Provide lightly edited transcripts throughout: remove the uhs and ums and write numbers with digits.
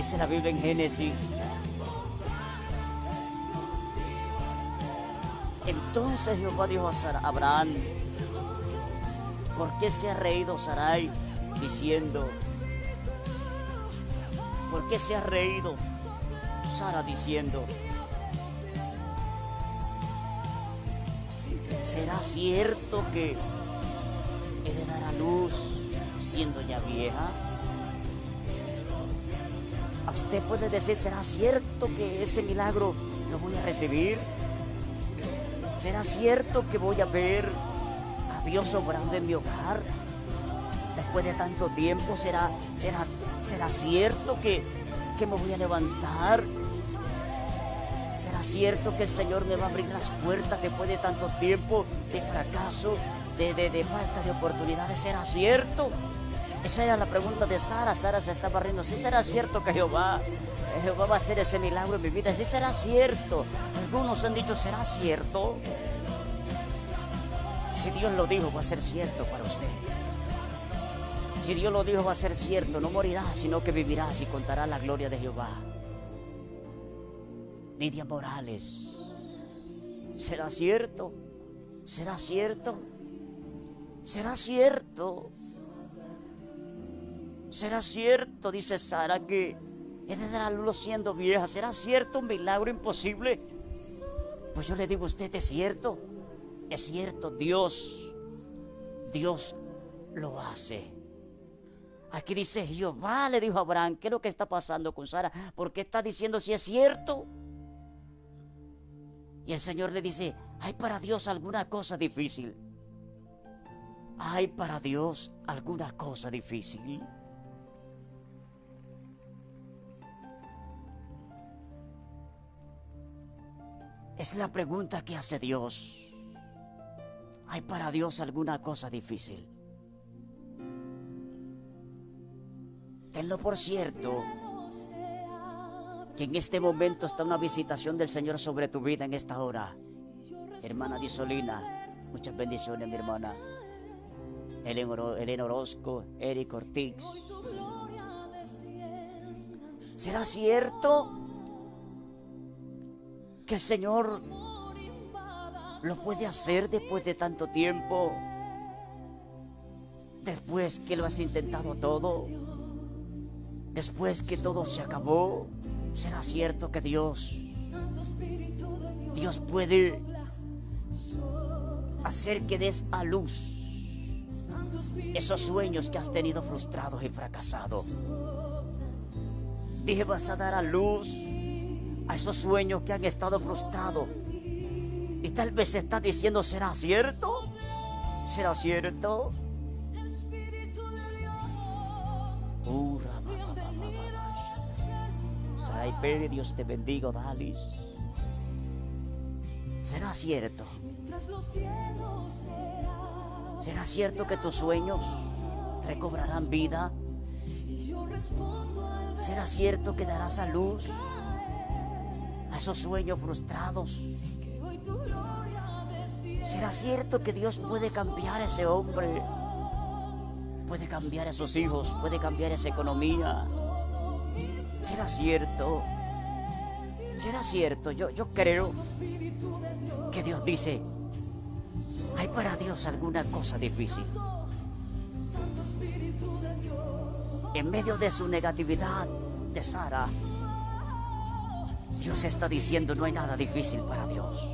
Dice la Biblia en Génesis. Entonces Jehová dijo a Abraham: ¿por qué se ha reído Sarai diciendo? ¿Por qué se ha reído Sara diciendo? ¿Será cierto que he de dar a luz siendo ya vieja? A usted puede decir: ¿será cierto que ese milagro lo voy a recibir? ¿Será cierto que voy a ver a Dios obrando en mi hogar después de tanto tiempo? ¿Será cierto que me voy a levantar? ¿Será cierto que el Señor me va a abrir las puertas después de tanto tiempo de fracaso, de falta de oportunidades? ¿Será cierto? Esa era la pregunta de Sara. Sara se estaba riendo. ¿Sí será cierto que Jehová va a hacer ese milagro en mi vida? ¿Sí será cierto? Algunos han dicho: ¿será cierto? Si Dios lo dijo, va a ser cierto para usted. Si Dios lo dijo, va a ser cierto. No morirás, sino que vivirás y contarás la gloria de Jehová. Lidia Morales: ¿será cierto? ¿Será cierto? ¿Será cierto? ¿Será cierto? Dice Sara, que he de dar a luz siendo vieja. ¿Será cierto un milagro imposible? Pues yo le digo a usted: es cierto. Es cierto, Dios lo hace. Aquí dice: Jehová le dijo a Abraham. ¿Qué es lo que está pasando con Sara? ¿Por qué está diciendo si es cierto? Y el Señor le dice: ¿hay para Dios alguna cosa difícil? ¿Hay para Dios alguna cosa difícil? Es la pregunta que hace Dios. ¿Hay para Dios alguna cosa difícil? Tenlo por cierto que en este momento está una visitación del Señor sobre tu vida en esta hora. Hermana Disolina, muchas bendiciones, mi hermana. Elena Orozco, Eric Ortiz. ¿Será cierto que el Señor lo puede hacer después de tanto tiempo? Después que lo has intentado todo, después que todo se acabó. ¿Será cierto que Dios puede hacer que des a luz esos sueños que has tenido frustrados y fracasados? Dije: vas a dar a luz a esos sueños que han estado frustrados. Y tal vez está diciendo: ¿será cierto? ¿Será cierto? Saray Pérez, Dios te bendiga, Dalis. ¿Será cierto? ¿Será cierto que tus sueños recobrarán vida? ¿Será cierto que darás a luz a esos sueños frustrados? ¿Será cierto que Dios puede cambiar a ese hombre? Puede cambiar a esos hijos, puede cambiar esa economía. ¿Será cierto? ¿Será cierto? Yo creo que Dios dice: ¿hay para Dios alguna cosa difícil? En medio de su negatividad de Sara, Dios está diciendo: no hay nada difícil para Dios.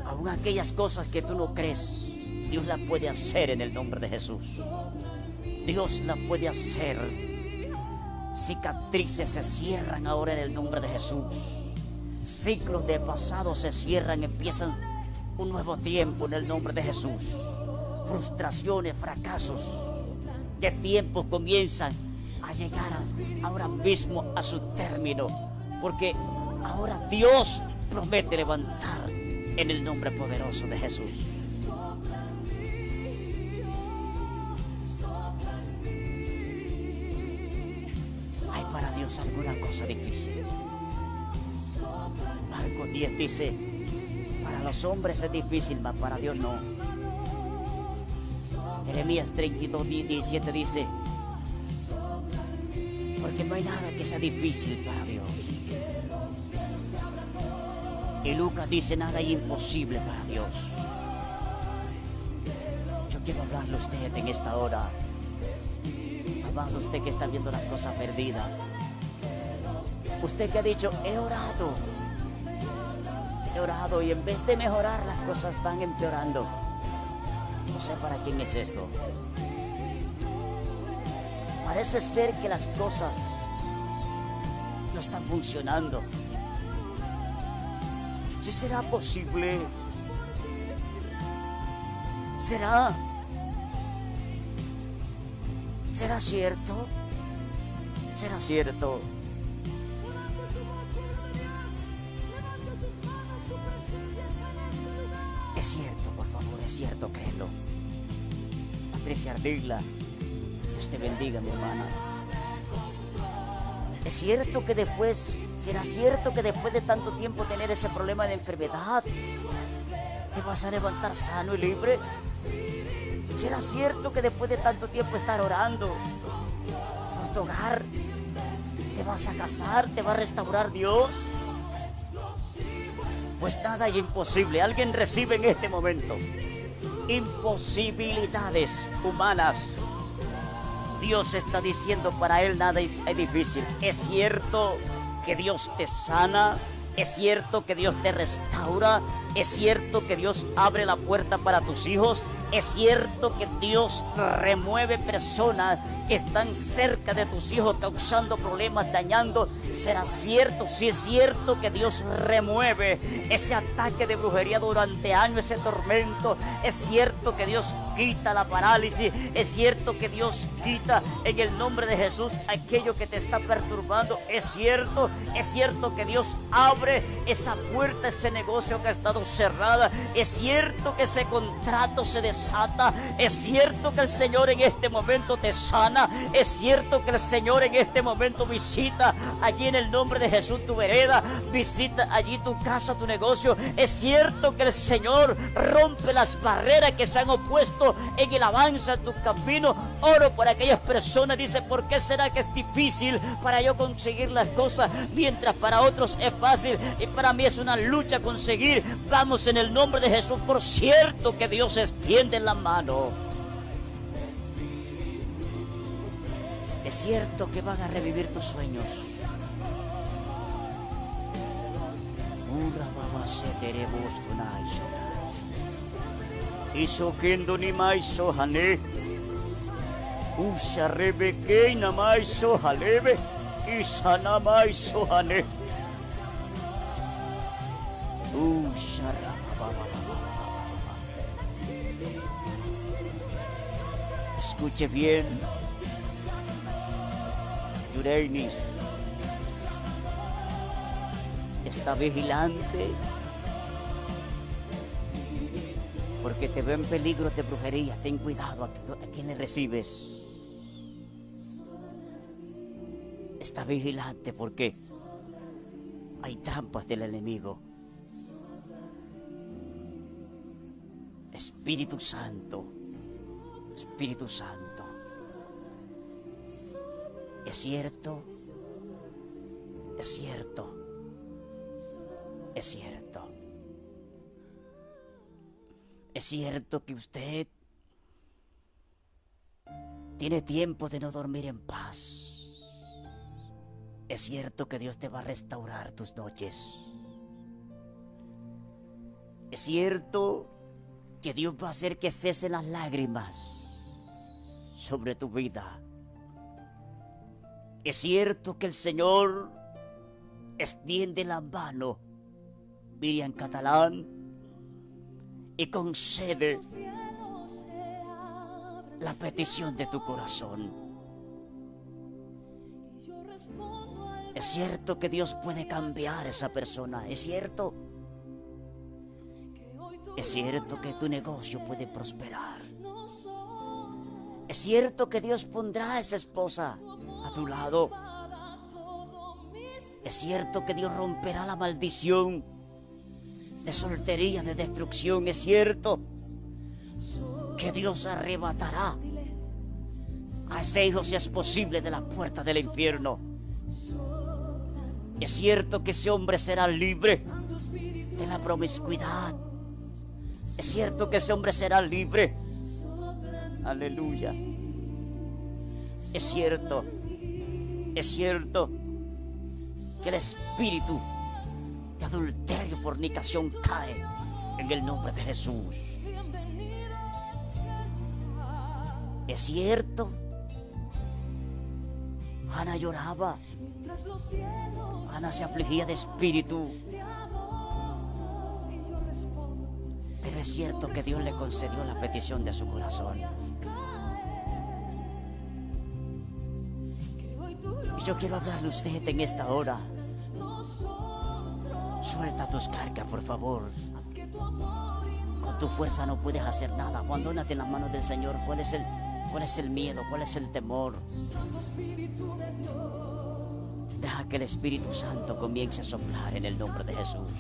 Aún aquellas cosas que tú no crees, Dios las puede hacer en el nombre de Jesús. Dios las puede hacer. Cicatrices se cierran ahora en el nombre de Jesús. Ciclos de pasado se cierran, empiezan un nuevo tiempo en el nombre de Jesús. Frustraciones, fracasos de tiempo comienzan a llegar ahora mismo a su término, porque ahora Dios promete levantar en el nombre poderoso de Jesús. ¿Hay para Dios alguna cosa difícil? Marcos 10 dice: para los hombres es difícil, mas para Dios no. Jeremías 32:17 dice: Porque no hay nada que sea difícil para Dios. Y Lucas dice, nada es imposible para Dios. Yo quiero hablarle a usted en esta hora. Amado, usted que está viendo las cosas perdidas. Usted que ha dicho, he orado y en vez de mejorar las cosas van empeorando. No sé para quién es esto. Parece ser que las cosas no están funcionando. ¿Sí será posible? ¿Será cierto? ¿Será cierto? Es cierto, por favor, es cierto, créelo. Patricia Ardila, Dios te bendiga, mi hermana. Es cierto que después, será cierto que después de tanto tiempo tener ese problema de enfermedad, te vas a levantar sano y libre. ¿Será cierto que después de tanto tiempo estar orando por tu hogar, te vas a casar, te va a restaurar Dios? Pues nada es imposible. Alguien recibe en este momento imposibilidades humanas. Dios está diciendo, para Él nada es difícil. Es cierto que Dios te sana. Es cierto que Dios te restaura. Es cierto que Dios abre la puerta para tus hijos. Es cierto que Dios remueve personas que están cerca de tus hijos causando problemas, dañando. Será cierto, sí es cierto que Dios remueve ese ataque de brujería durante años, ese tormento. Es cierto que Dios quita la parálisis. Es cierto que Dios quita en el nombre de Jesús aquello que te está perturbando. Es cierto que Dios abre esa puerta, ese negocio que ha estado cerrada. Es cierto que ese contrato se desata. Es cierto que el Señor en este momento te sana. Es cierto que el Señor en este momento visita allí en el nombre de Jesús tu vereda, visita allí tu casa, tu negocio. Es cierto que el Señor rompe las barreras que se han opuesto en el avance de tu camino. Oro por aquellas personas, dice, ¿por qué será que es difícil para yo conseguir las cosas mientras para otros es fácil y para mí es una lucha conseguir? Vamos en el nombre de Jesús. Por cierto que Dios extiende la mano. Es cierto que van a revivir tus sueños. Escuche bien. Yureinis está vigilante porque te ve en peligro de brujería. Ten cuidado a quién le recibes. Está vigilante porque hay trampas del enemigo. Espíritu Santo, Espíritu Santo. Es cierto, es cierto, es cierto. Es cierto que usted tiene tiempo de no dormir en paz. Es cierto que Dios te va a restaurar tus noches. Es cierto que Dios va a hacer que cesen las lágrimas sobre tu vida. Es cierto que el Señor extiende la mano, Miriam Catalán, y concede la petición de tu corazón. Es cierto que Dios puede cambiar a esa persona. Es cierto. Es cierto que tu negocio puede prosperar. Es cierto que Dios pondrá a esa esposa a tu lado. Es cierto que Dios romperá la maldición de soltería, de destrucción. Es cierto que Dios arrebatará a ese hijo, si es posible, de la puerta del infierno. Es cierto que ese hombre será libre de la promiscuidad. Es cierto que ese hombre será libre. Aleluya. Es cierto que el espíritu de adulterio y fornicación cae en el nombre de Jesús. Es cierto. Ana lloraba. Ana se afligía de espíritu. Pero es cierto que Dios le concedió la petición de su corazón. Y yo quiero hablarle a usted en esta hora. Suelta tus cargas, por favor. Con tu fuerza no puedes hacer nada. Abandónate en las manos del Señor. ¿Cuál es el miedo? ¿Cuál es el temor? Deja que el Espíritu Santo comience a soplar en el nombre de Jesús.